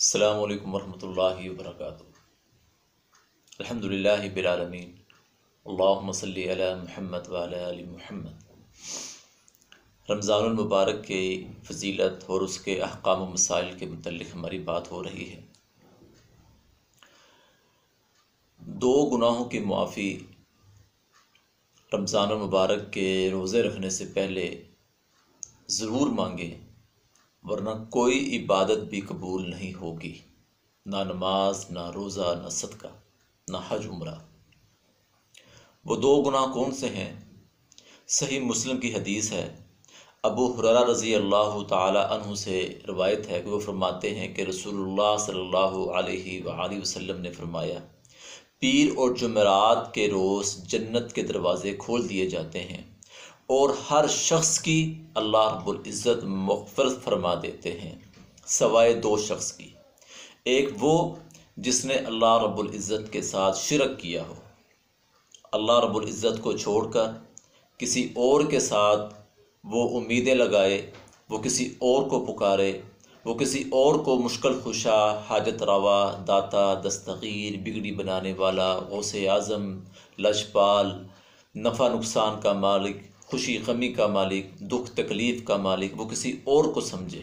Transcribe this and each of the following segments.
السلام علیکم ورحمۃ اللہ وبرکاتہ۔ الحمدللہ رب العالمین، اللہم صلی علی محمد وعلی آل محمد۔ رمضان المبارک کے فضیلت اور اس کے احکام و مسائل کے متعلق ہماری بات ہو رہی ہے۔ دو گناہوں کی معافی رمضان المبارک کے روزے رکھنے سے پہلے ضرور مانگیں، ورنہ کوئی عبادت بھی قبول نہیں ہوگی، نہ نماز، نہ روزہ، نہ صدقہ، نہ حج عمرہ۔ وہ دو گناہ کون سے ہیں؟ صحیح مسلم کی حدیث ہے، ابو ہریرہ رضی اللہ تعالی عنہ سے روایت ہے کہ وہ فرماتے ہیں کہ رسول اللہ صلی اللہ علیہ وآلہ وسلم نے فرمایا، پیر اور جمعرات کے روز جنت کے دروازے کھول دیے جاتے ہیں اور ہر شخص کی اللہ رب العزت مغفرت فرما دیتے ہیں سوائے دو شخص کی۔ ایک وہ جس نے اللہ رب العزت کے ساتھ شرک کیا ہو، اللہ رب العزت کو چھوڑ کر کسی اور کے ساتھ وہ امیدیں لگائے، وہ کسی اور کو پکارے، وہ کسی اور کو مشکل خشا، حاجت روا، داتا، دستگیر، بگڑی بنانے والا، غوث اعظم، لجپال، نفع نقصان کا مالک، خوشی غمی کا مالک، دکھ تکلیف کا مالک، وہ کسی اور کو سمجھے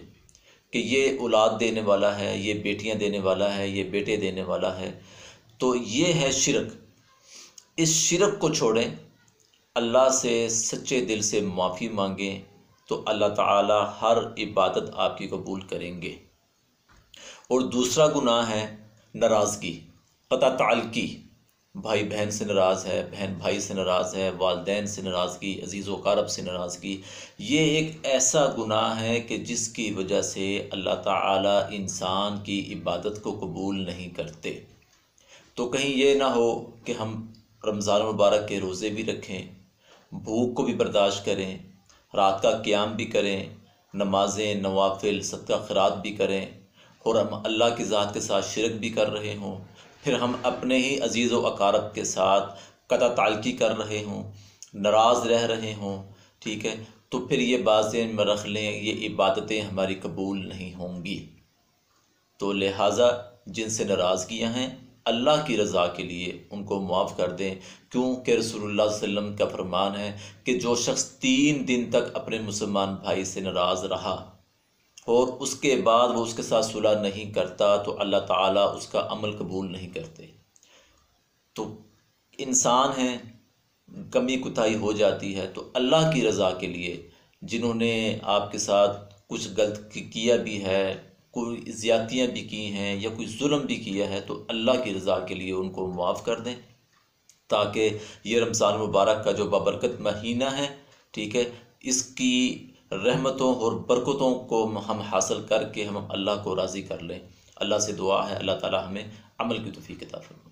کہ یہ اولاد دینے والا ہے، یہ بیٹیاں دینے والا ہے، یہ بیٹے دینے والا ہے، تو یہ ہے شرک۔ اس شرک کو چھوڑیں، اللہ سے سچے دل سے معافی مانگیں تو اللہ تعالی ہر عبادت آپ کی قبول کریں گے۔ اور دوسرا گناہ ہے ناراضگی، قطع تعلقی، بھائی بہن سے ناراض ہے، بہن بھائی سے ناراض ہے، والدین سے ناراضگی، عزیز و اقارب سے ناراضگی۔ یہ ایک ایسا گناہ ہے کہ جس کی وجہ سے اللہ تعالی انسان کی عبادت کو قبول نہیں کرتے۔ تو کہیں یہ نہ ہو کہ ہم رمضان المبارک کے روزے بھی رکھیں، بھوک کو بھی برداشت کریں، رات کا قیام بھی کریں، نمازیں، نوافل، صدقہ خیرات بھی کریں، اور ہم اللہ کی ذات کے ساتھ شرک بھی کر رہے ہوں، پھر ہم اپنے ہی عزیز و اقارب کے ساتھ قطع تعلقی کر رہے ہوں، ناراض رہ رہے ہوں، ٹھیک ہے، تو پھر یہ بات ذہن میں رکھ لیں، یہ عبادتیں ہماری قبول نہیں ہوں گی۔ تو لہٰذا جن سے ناراضگیاں ہیں، اللہ کی رضا کے لیے ان کو معاف کر دیں، کیونکہ رسول اللہ صلی اللہ علیہ وسلم کا فرمان ہے کہ جو شخص 3 دن تک اپنے مسلمان بھائی سے ناراض رہا اور اس کے بعد وہ اس کے ساتھ صلح نہیں کرتا تو اللہ تعالیٰ اس کا عمل قبول نہیں کرتے۔ تو انسان ہیں، کمی کوتاہی ہو جاتی ہے، تو اللہ کی رضا کے لیے جنہوں نے آپ کے ساتھ کچھ غلط کیا بھی ہے، کوئی زیادتیاں بھی کی ہیں یا کوئی ظلم بھی کیا ہے، تو اللہ کی رضا کے لیے ان کو معاف کر دیں، تاکہ یہ رمضان مبارک کا جو بابرکت مہینہ ہے، ٹھیک ہے، اس کی رحمتوں اور برکتوں کو ہم حاصل کر کے ہم اللہ کو راضی کر لیں۔ اللہ سے دعا ہے اللہ تعالی ہمیں عمل کی توفیق عطا فرمائے۔